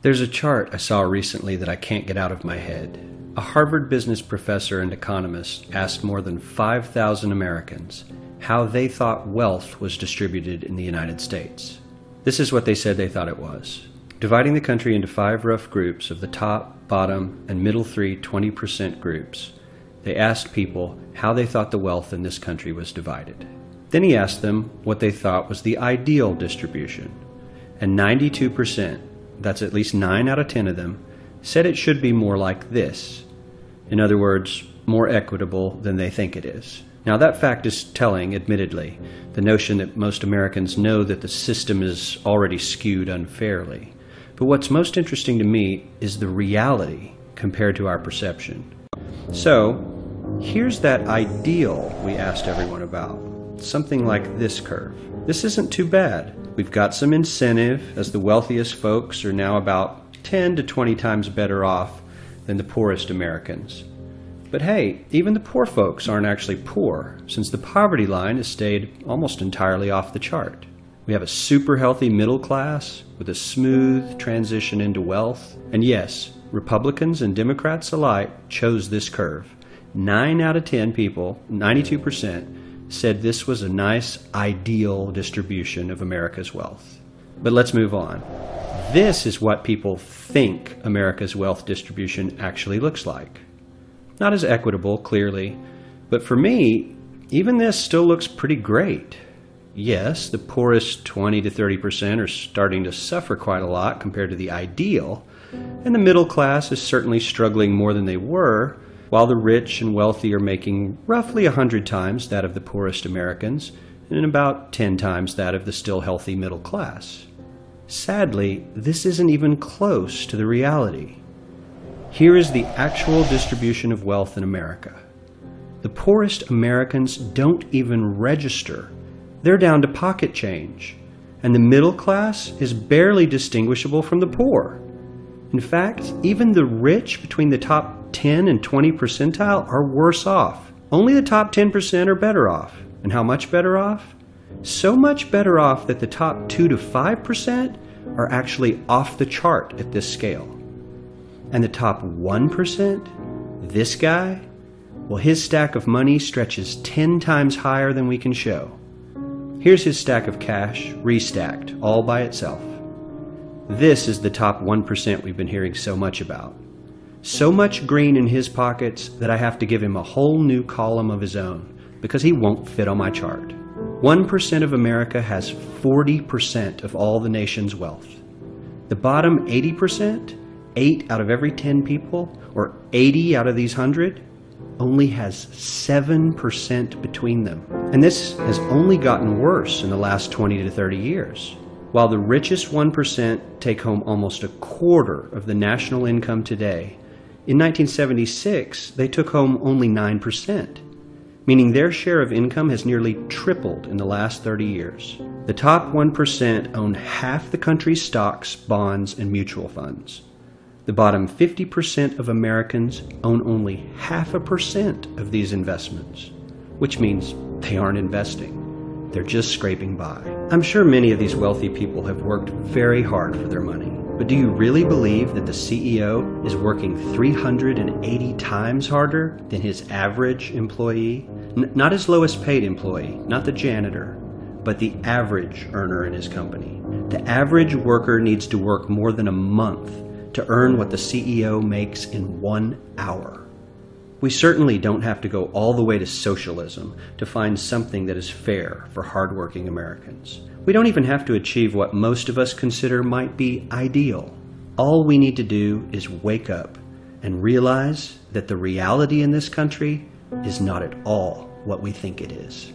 There's a chart I saw recently that I can't get out of my head. A Harvard business professor and economist asked more than 5,000 Americans how they thought wealth was distributed in the United States. This is what they said they thought it was. Dividing the country into 5 rough groups of the top, bottom, and middle 3 20% groups, they asked people how they thought the wealth in this country was divided. Then he asked them what they thought was the ideal distribution. And 92%, that's at least 9 out of 10 of them, said it should be more like this. In other words, more equitable than they think it is. Now that fact is telling, admittedly, the notion that most Americans know that the system is already skewed unfairly. But what's most interesting to me is the reality compared to our perception. So, here's that ideal we asked everyone about. Something like this curve. This isn't too bad. We've got some incentive, as the wealthiest folks are now about 10 to 20 times better off than the poorest Americans. But hey, even the poor folks aren't actually poor, since the poverty line has stayed almost entirely off the chart. We have a super healthy middle class with a smooth transition into wealth. And yes, Republicans and Democrats alike chose this curve. 9 out of 10 people, 92%, said this was a nice, ideal distribution of America's wealth. But let's move on. This is what people think America's wealth distribution actually looks like. Not as equitable, clearly, but for me, even this still looks pretty great. Yes, the poorest 20 to 30% are starting to suffer quite a lot compared to the ideal, and the middle class is certainly struggling more than they were, while the rich and wealthy are making roughly 100 times that of the poorest Americans, and about 10 times that of the still healthy middle class. Sadly, this isn't even close to the reality. Here is the actual distribution of wealth in America. The poorest Americans don't even register. They're down to pocket change, and the middle class is barely distinguishable from the poor. In fact, even the rich between the top 10 and 20 percentile are worse off. Only the top 10% are better off. And how much better off? So much better off that the top 2 to 5% are actually off the chart at this scale. And the top 1%, this guy, well, his stack of money stretches 10 times higher than we can show. Here's his stack of cash, restacked, all by itself. This is the top 1% we've been hearing so much about. So much green in his pockets that I have to give him a whole new column of his own because he won't fit on my chart. 1% of America has 40% of all the nation's wealth. The bottom 80%, 8 out of every 10 people, or 80 out of these 100, only has 7% between them. And this has only gotten worse in the last 20 to 30 years. While the richest 1% take home almost a quarter of the national income today, in 1976, they took home only 9%, meaning their share of income has nearly tripled in the last 30 years. The top 1% own half the country's stocks, bonds, and mutual funds. The bottom 50% of Americans own only 0.5% of these investments, which means they aren't investing. They're just scraping by. I'm sure many of these wealthy people have worked very hard for their money. But do you really believe that the CEO is working 380 times harder than his average employee? Not his lowest paid employee, not the janitor, but the average earner in his company. The average worker needs to work more than a month to earn what the CEO makes in 1 hour. We certainly don't have to go all the way to socialism to find something that is fair for hardworking Americans. We don't even have to achieve what most of us consider might be ideal. All we need to do is wake up and realize that the reality in this country is not at all what we think it is.